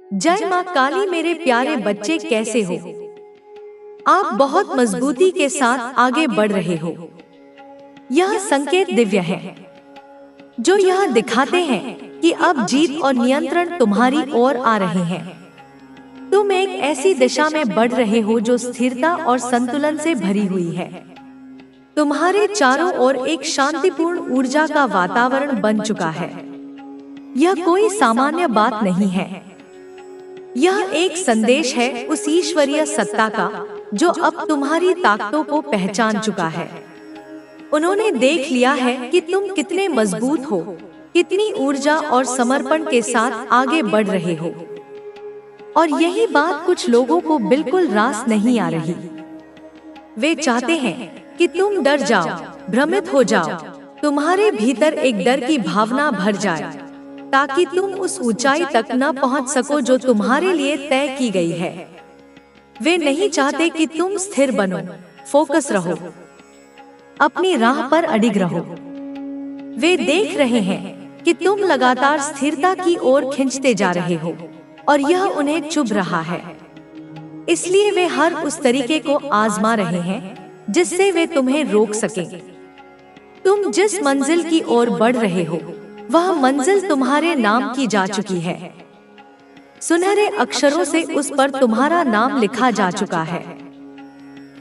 जय माँ काली। मेरे प्यारे बच्चे कैसे हो? आप बहुत मजबूती के साथ आगे बढ़ रहे हो। यह संकेत दिव्य है, जो यह दिखाते हैं कि अब जीत और नियंत्रण तुम्हारी ओर आ रहे हैं। तुम एक ऐसी दिशा में बढ़ रहे हो जो स्थिरता और संतुलन से भरी हुई है। तुम्हारे चारों ओर एक शांतिपूर्ण ऊर्जा का वातावरण बन चुका है। यह कोई सामान्य बात नहीं है। यह एक संदेश है उस ईश्वरीय सत्ता का जो अब तुम्हारी ताकतों को पहचान चुका है। उन्होंने देख लिया है कि तुम कितने मजबूत हो, कितनी ऊर्जा और समर्पण के साथ आगे बढ़ रहे हो। और यही बात कुछ लोगों को बिल्कुल रास नहीं आ रही। वे चाहते हैं कि तुम डर जाओ, भ्रमित हो जाओ, तुम्हारे भीतर एक डर की भावना भर जाए, ताकि तुम उस ऊंचाई तक न पहुंच सको जो तुम्हारे लिए तय की गई है। वे नहीं चाहते कि तुम स्थिर बनो, फोकस रहो, अपनी राह पर अडिग रहो। वे देख रहे हैं कि तुम लगातार स्थिरता की ओर खिंचते जा रहे हो और यह उन्हें चुभ रहा है। इसलिए वे हर उस तरीके को आजमा रहे हैं जिससे वे तुम्हें रोक सकें। तुम जिस मंजिल की ओर बढ़ रहे हो वह मंजिल तुम्हारे नाम की जा चुकी है। सुनहरे अक्षरों से उस पर तुम्हारा नाम लिखा जा चुका है।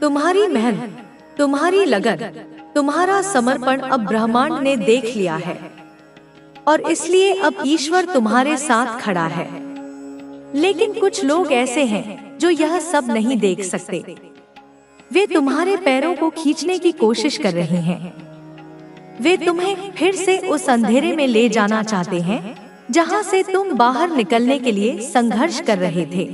तुम्हारी मेहनत, तुम्हारी लगन, तुम्हारा समर्पण अब ब्रह्मांड ने देख लिया है और इसलिए अब ईश्वर तुम्हारे साथ खड़ा है। लेकिन कुछ लोग ऐसे हैं जो यह सब नहीं देख सकते। वे तुम्हारे पैरों को खींचने की कोशिश कर रहे हैं। वे तुम्हें फिर से उस अंधेरे में ले जाना चाहते हैं जहां से तुम बाहर निकलने के लिए संघर्ष कर रहे थे।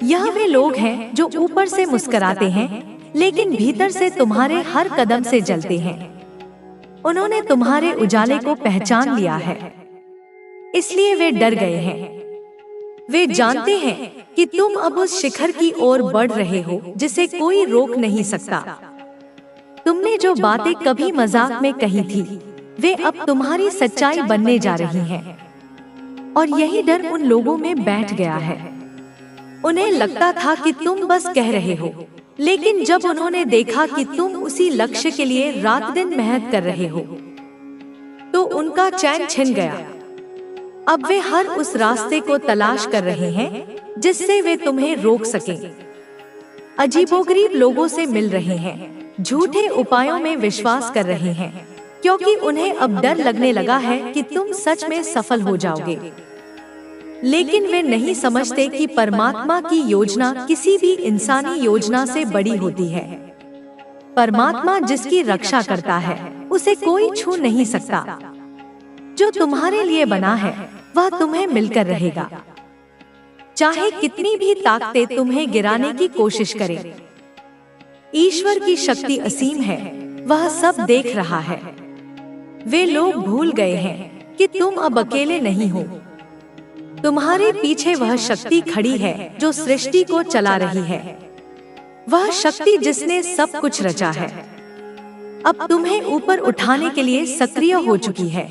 यह वे लोग हैं जो ऊपर से मुस्कुराते हैं लेकिन भीतर से तुम्हारे हर कदम से जलते हैं। उन्होंने तुम्हारे उजाले को पहचान लिया है, इसलिए वे डर गए हैं। वे जानते हैं कि तुम अब उस शिखर की ओर बढ़ रहे हो जिसे कोई रोक नहीं सकता। तुमने जो बातें कभी मजाक में कही थी, वे अब तुम्हारी सच्चाई बनने जा रही हैं। और यही डर उन लोगों में बैठ गया है। उन्हें लगता था कि तुम बस कह रहे हो, लेकिन जब उन्होंने देखा कि तुम उसी लक्ष्य के लिए रात दिन मेहनत कर रहे हो, तो उनका चैन छिन गया। अब वे हर उस रास्ते को तलाश कर रहे हैं जिससे वे तुम्हें रोक सकें। अजीबोगरीब लोगों से मिल रहे हैं, झूठे उपायों में विश्वास कर रहे हैं, क्योंकि उन्हें अब डर लगने लगा है कि तुम सच में सफल हो जाओगे। लेकिन वे नहीं समझते कि परमात्मा की योजना किसी भी इंसानी योजना से बड़ी होती है। परमात्मा जिसकी रक्षा करता है उसे कोई छू नहीं सकता। जो तुम्हारे लिए बना है वह तुम्हें मिलकर रहेगा, चाहे कितनी भी ताकतें तुम्हें गिराने की कोशिश करें। ईश्वर की शक्ति असीम है, वह सब देख रहा है। वे लोग भूल गए हैं कि तुम अब अकेले नहीं हो। तुम्हारे पीछे वह शक्ति खड़ी है जो सृष्टि को चला रही है। वह शक्ति जिसने सब कुछ रचा है अब तुम्हें ऊपर उठाने के लिए सक्रिय हो चुकी है।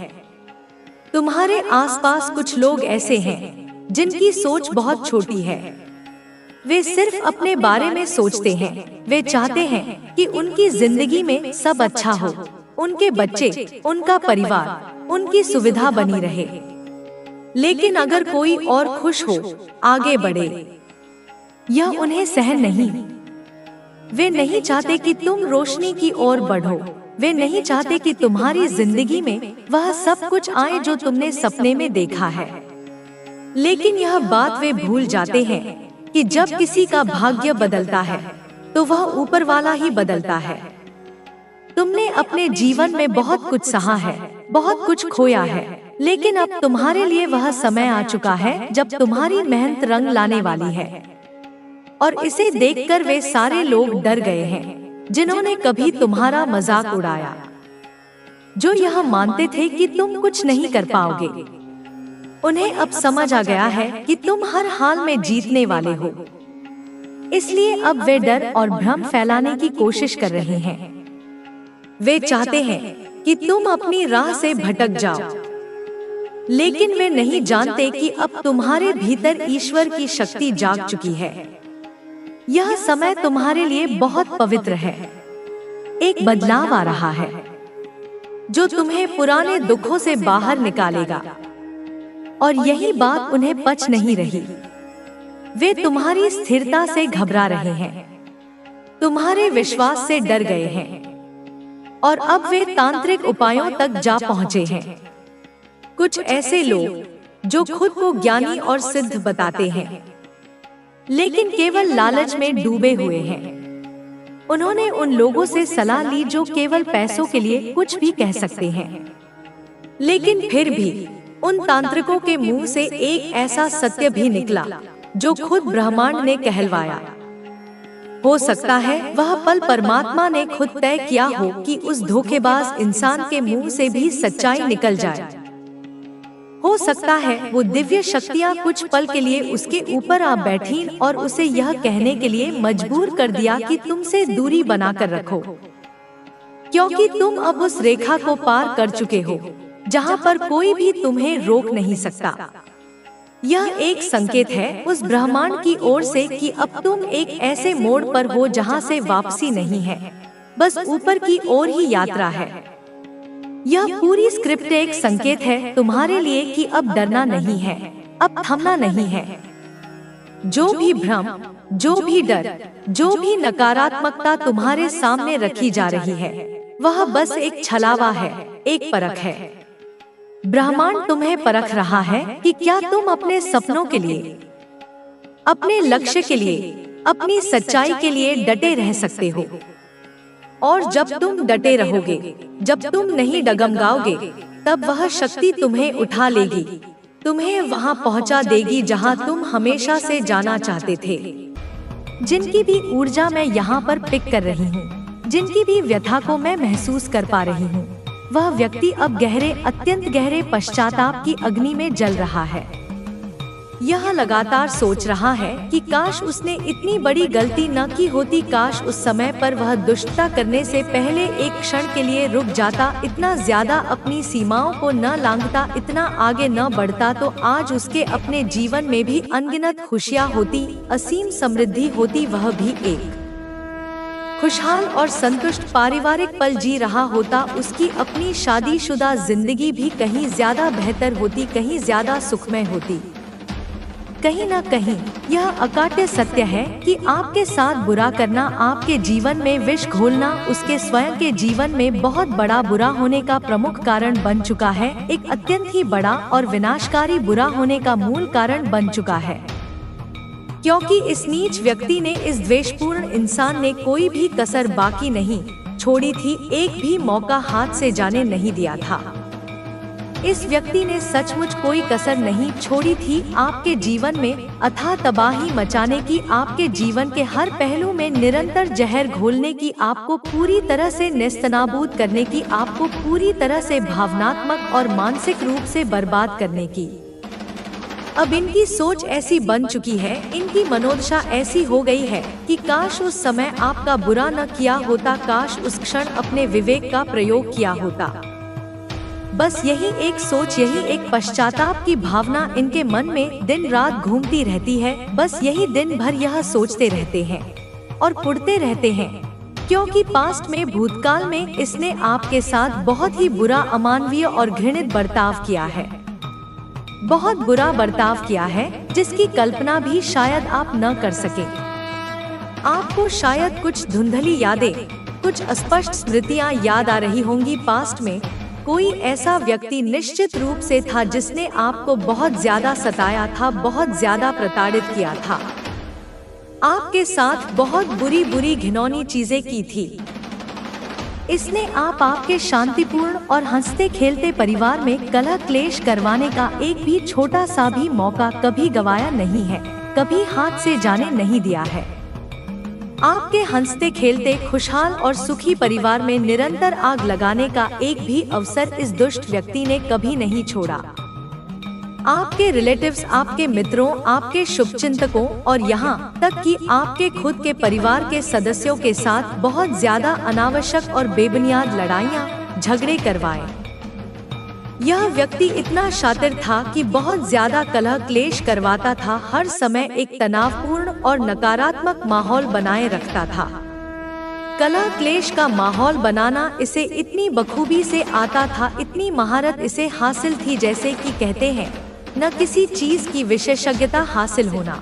तुम्हारे आसपास कुछ लोग ऐसे हैं जिनकी सोच बहुत छोटी है। वे सिर्फ अपने बारे में सोचते हैं। वे चाहते हैं कि उनकी जिंदगी में सब अच्छा हो, उनके बच्चे, उनका परिवार, उनकी सुविधा बनी रहे। लेकिन अगर कोई और खुश हो, आगे बढ़े, यह उन्हें सहन नहीं। वे नहीं चाहते कि तुम रोशनी की ओर बढ़ो। वे नहीं चाहते कि तुम्हारी जिंदगी में वह सब कुछ आए जो तुमने सपने में देखा है। लेकिन यह बात वे भूल जाते हैं कि जब किसी का भाग्य बदलता है तो वह ऊपर वाला ही बदलता है। तुमने अपने जीवन में बहुत कुछ सहा है, बहुत कुछ खोया है, लेकिन अब तुम्हारे लिए वह समय आ चुका है जब तुम्हारी मेहनत रंग लाने वाली है। और इसे देखकर वे सारे लोग डर गए हैं जिन्होंने कभी तुम्हारा मजाक उड़ाया, जो यह मानते थे कि तुम कुछ नहीं कर पाओगे। उन्हें अब समझ आ गया है कि तुम हर हाल में जीतने वाले हो। इसलिए अब वे डर और भ्रम फैलाने की कोशिश कर रहे हैं। वे चाहते हैं कि तुम अपनी राह से भटक जाओ। लेकिन वे नहीं जानते कि अब तुम्हारे भीतर ईश्वर की शक्ति जाग चुकी है। यह समय तुम्हारे लिए बहुत पवित्र है। एक बदलाव आ रहा है जो तुम्हें पुराने दुखों से बाहर निकालेगा। और यही बात उन्हें पच नहीं रही। वे तुम्हारी स्थिरता से घबरा रहे हैं, तुम्हारे विश्वास से डर गए हैं और अब वे तांत्रिक उपायों तक जा पहुंचे हैं। कुछ ऐसे लोग जो खुद को ज्ञानी और सिद्ध बताते हैं, लेकिन केवल लालच में डूबे हुए हैं। उन्होंने उन लोगों से सलाह ली जो केवल पैसों के लिए कुछ भी कह सकते हैं, लेकिन फिर भी उन तांत्रिकों के मुंह से एक ऐसा सत्य भी निकला जो खुद ब्रह्मांड ने कहलवाया। हो सकता है वह पल परमात्मा ने खुद तय किया हो कि उस धोखेबाज इंसान के मुंह से भी सच्चाई निकल जाए। हो सकता है वो दिव्य शक्तियाँ कुछ पल के लिए उसके ऊपर आ बैठीं और उसे यह कहने के लिए मजबूर कर दिया कि तुमसे दूरी बनाकर रखो, क्योंकि तुम अब उस रेखा को पार कर चुके हो जहाँ पर कोई भी तुम्हें रोक नहीं सकता। यह एक संकेत है उस ब्रह्मांड की ओर से कि अब तुम एक ऐसे मोड़ पर हो जहाँ से वापसी नहीं है, बस ऊपर की ओर ही यात्रा है। यह पूरी स्क्रिप्ट एक संकेत है तुम्हारे लिए कि अब डरना नहीं है, अब थमना नहीं है। जो भी भ्रम, जो भी डर, जो भी नकारात्मकता तुम्हारे सामने रखी जा रही है, वह बस एक छलावा है, एक परख है। ब्रह्मांड तुम्हें परख रहा है कि क्या तुम अपने सपनों के लिए, अपने लक्ष्य के लिए, अपनी सच्चाई के लिए डटे रह सकते हो। और जब तुम डटे रहोगे, जब तुम नहीं डगमगाओगे, तब वह शक्ति तुम्हें उठा लेगी, तुम्हें वहां पहुंचा देगी जहां तुम हमेशा से जाना चाहते थे। जिनकी भी ऊर्जा मैं यहाँ पर पिक कर रही हूँ, जिनकी भी व्यथा को मैं महसूस कर पा रही हूँ, वह व्यक्ति अब गहरे, अत्यंत गहरे पश्चाताप की अग्नि में जल रहा है। यह लगातार सोच रहा है कि काश उसने इतनी बड़ी गलती न की होती, काश उस समय पर वह दुष्टता करने से पहले एक क्षण के लिए रुक जाता, इतना ज्यादा अपनी सीमाओं को न लांघता, इतना आगे न बढ़ता, तो आज उसके अपने जीवन में भी अनगिनत खुशियाँ होती, असीम समृद्धि होती, वह भी एक खुशहाल और संतुष्ट पारिवारिक पल जी रहा होता। उसकी अपनी शादीशुदा जिंदगी भी कहीं ज्यादा बेहतर होती, कहीं ज्यादा सुखमय होती। कहीं न कहीं यह अकाट्य सत्य है कि आपके साथ बुरा करना, आपके जीवन में विष घोलना, उसके स्वयं के जीवन में बहुत बड़ा बुरा होने का प्रमुख कारण बन चुका है, एक अत्यंत ही बड़ा और विनाशकारी बुरा होने का मूल कारण बन चुका है। क्योंकि इस नीच व्यक्ति ने, इस द्वेषपूर्ण इंसान ने कोई भी कसर बाकी नहीं छोड़ी थी, एक भी मौका हाथ से जाने नहीं दिया था। इस व्यक्ति ने सचमुच कोई कसर नहीं छोड़ी थी आपके जीवन में अथाह तबाही मचाने की, आपके जीवन के हर पहलू में निरंतर जहर घोलने की, आपको पूरी तरह से नेस्तनाबूद करने की, आपको पूरी तरह से भावनात्मक और मानसिक रूप से बर्बाद करने की। अब इनकी सोच ऐसी बन चुकी है, इनकी मनोदशा ऐसी हो गई है कि काश उस समय आपका बुरा न किया होता, काश उस क्षण अपने विवेक का प्रयोग किया होता। बस यही एक सोच, यही एक पश्चाताप की भावना इनके मन में दिन रात घूमती रहती है। बस यही दिन भर यह सोचते रहते हैं और कुढ़ते रहते हैं, क्योंकि पास्ट में, भूतकाल में इसने आपके साथ बहुत ही बुरा, अमानवीय और घृणित बर्ताव किया है, बहुत बुरा बर्ताव किया है, जिसकी कल्पना भी शायद आप न कर सके। आपको शायद कुछ धुंधली यादें, कुछ अस्पष्ट स्मृतियाँ याद आ रही होंगी। पास्ट में कोई ऐसा व्यक्ति निश्चित रूप से था जिसने आपको बहुत ज्यादा सताया था, बहुत ज्यादा प्रताड़ित किया था, आपके साथ बहुत बुरी बुरी घिनौनी चीजें की थी। इसने आपके शांतिपूर्ण और हंसते खेलते परिवार में कलह क्लेश करवाने का एक भी छोटा सा भी मौका कभी गवाया नहीं है, कभी हाथ से जाने नहीं दिया है। आपके हंसते खेलते खुशहाल और सुखी परिवार में निरंतर आग लगाने का एक भी अवसर इस दुष्ट व्यक्ति ने कभी नहीं छोड़ा। आपके रिलेटिव्स, आपके मित्रों, आपके शुभचिंतकों और यहाँ तक कि आपके खुद के परिवार के सदस्यों के साथ बहुत ज्यादा अनावश्यक और बेबुनियाद लड़ाइयाँ, झगड़े करवाए। यह व्यक्ति इतना शातिर था कि बहुत ज्यादा कलह क्लेश करवाता था, हर समय एक तनावपूर्ण और नकारात्मक माहौल बनाए रखता था। कलह क्लेश का माहौल बनाना इसे इतनी बखूबी से आता था, इतनी महारत इसे हासिल थी, जैसे कि कहते हैं न किसी चीज की विशेषज्ञता हासिल होना।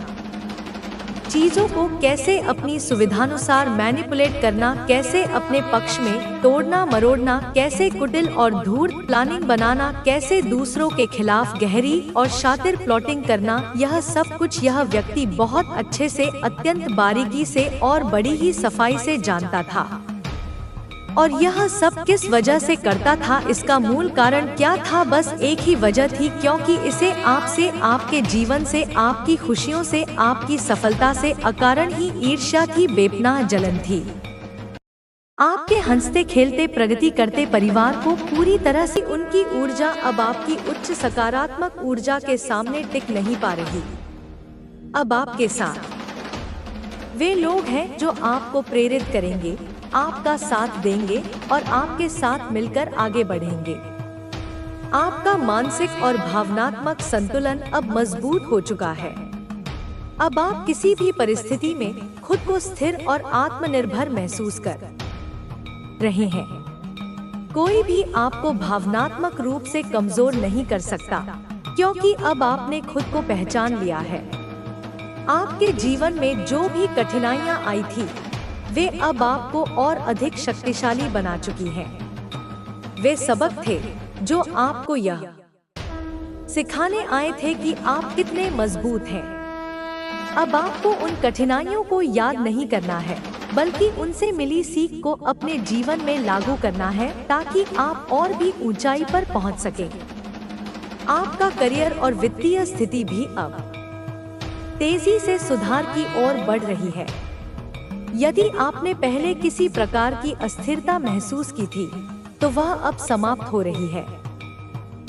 चीजों को कैसे अपनी सुविधानुसार मैनिपुलेट करना, कैसे अपने पक्ष में तोड़ना मरोड़ना, कैसे कुटिल और धूर्त प्लानिंग बनाना, कैसे दूसरों के खिलाफ गहरी और शातिर प्लॉटिंग करना, यह सब कुछ यह व्यक्ति बहुत अच्छे से, अत्यंत बारीकी से और बड़ी ही सफाई से जानता था। और यह सब किस वजह से करता था, इसका मूल कारण क्या था? बस एक ही वजह थी, क्योंकि इसे आपसे, आपके जीवन से, आपकी खुशियों से, आपकी सफलता से अकारण ही ईर्ष्या थी, बेपनाह जलन थी। आपके हंसते खेलते प्रगति करते परिवार को पूरी तरह से उनकी ऊर्जा अब आपकी उच्च सकारात्मक ऊर्जा के सामने टिक नहीं पा रही। अब आपके साथ वे लोग हैं जो आपको प्रेरित करेंगे, आपका साथ देंगे और आपके साथ मिलकर आगे बढ़ेंगे। आपका मानसिक और भावनात्मक संतुलन अब मजबूत हो चुका है। अब आप किसी भी परिस्थिति में खुद को स्थिर और आत्मनिर्भर महसूस कर रहे हैं। कोई भी आपको भावनात्मक रूप से कमजोर नहीं कर सकता, क्योंकि अब आपने खुद को पहचान लिया है। आपके जीवन में जो भी कठिनाइयां आई थी, वे अब आपको और अधिक शक्तिशाली बना चुकी हैं। वे सबक थे जो आपको यह सिखाने आए थे कि आप कितने मजबूत हैं। अब आपको उन कठिनाइयों को याद नहीं करना है, बल्कि उनसे मिली सीख को अपने जीवन में लागू करना है, ताकि आप और भी ऊंचाई पर पहुंच सकें। आपका करियर और वित्तीय स्थिति भी अब तेजी से सुधार की ओर बढ़ रही है। यदि आपने पहले किसी प्रकार की अस्थिरता महसूस की थी, तो वह अब समाप्त हो रही है।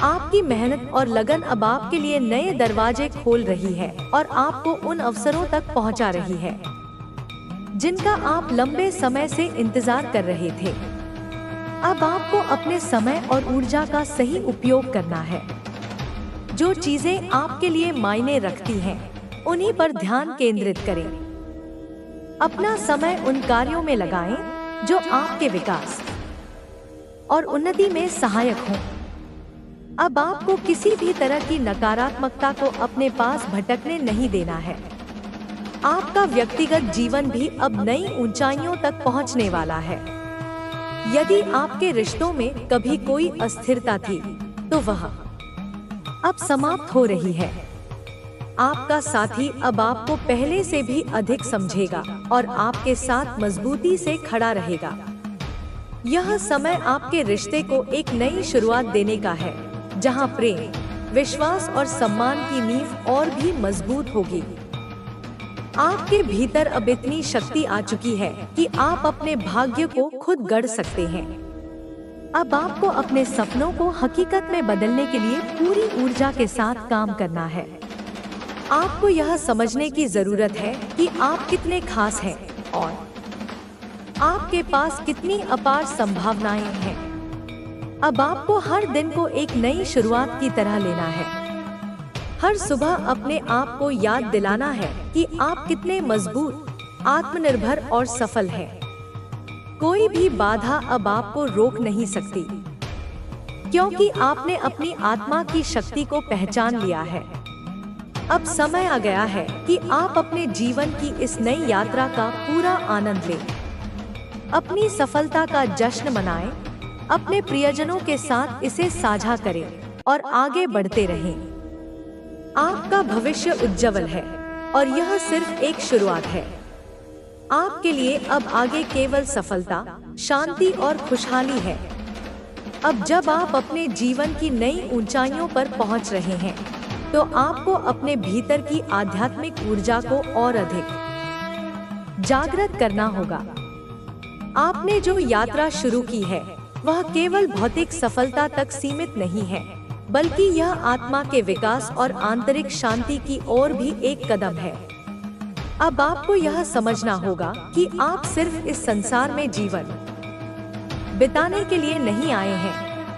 आपकी मेहनत और लगन अब आपके लिए नए दरवाजे खोल रही है और आपको उन अवसरों तक पहुंचा रही है जिनका आप लंबे समय से इंतजार कर रहे थे। अब आपको अपने समय और ऊर्जा का सही उपयोग करना है। जो चीजें आपके लिए मायने रखती हैं, उन्हीं पर ध्यान केंद्रित करें। अपना समय उन कार्यों में लगाएं जो आपके विकास और उन्नति में सहायक हों। अब आपको किसी भी तरह की नकारात्मकता को अपने पास भटकने नहीं देना है। आपका व्यक्तिगत जीवन भी अब नई ऊंचाइयों तक पहुंचने वाला है। यदि आपके रिश्तों में कभी कोई अस्थिरता थी, तो वह अब समाप्त हो रही है। आपका साथी अब आपको पहले से भी अधिक समझेगा और आपके साथ मजबूती से खड़ा रहेगा। यह समय आपके रिश्ते को एक नई शुरुआत देने का है, जहां प्रेम, विश्वास और सम्मान की नींव और भी मजबूत होगी। आपके भीतर अब इतनी शक्ति आ चुकी है कि आप अपने भाग्य को खुद गढ़ सकते हैं। अब आपको अपने सपनों को हकीकत में बदलने के लिए पूरी ऊर्जा के साथ काम करना है। आपको यह समझने की जरूरत है कि आप कितने खास हैं और आपके पास कितनी अपार संभावनाएं हैं। अब आपको हर दिन को एक नई शुरुआत की तरह लेना है। हर सुबह अपने आप को याद दिलाना है कि आप कितने मजबूत, आत्मनिर्भर और सफल हैं। कोई भी बाधा अब आपको रोक नहीं सकती, क्योंकि आपने अपनी आत्मा की शक्ति को पहचान लिया है। अब समय आ गया है कि आप अपने जीवन की इस नई यात्रा का पूरा आनंद लें। अपनी सफलता का जश्न मनाएं, अपने प्रियजनों के साथ इसे साझा करें और आगे बढ़ते रहें। आपका भविष्य उज्जवल है और यह सिर्फ एक शुरुआत है। आपके लिए अब आगे केवल सफलता, शांति और खुशहाली है। अब जब आप अपने जीवन की नई ऊंचाइयों पर पहुंच रहे हैं, तो आपको अपने भीतर की आध्यात्मिक ऊर्जा को और अधिक जागृत करना होगा। आपने जो यात्रा शुरू की है, वह केवल भौतिक सफलता तक सीमित नहीं है, बल्कि यह आत्मा के विकास और आंतरिक शांति की ओर भी एक कदम है। अब आपको यह समझना होगा कि आप सिर्फ इस संसार में जीवन बिताने के लिए नहीं आए हैं,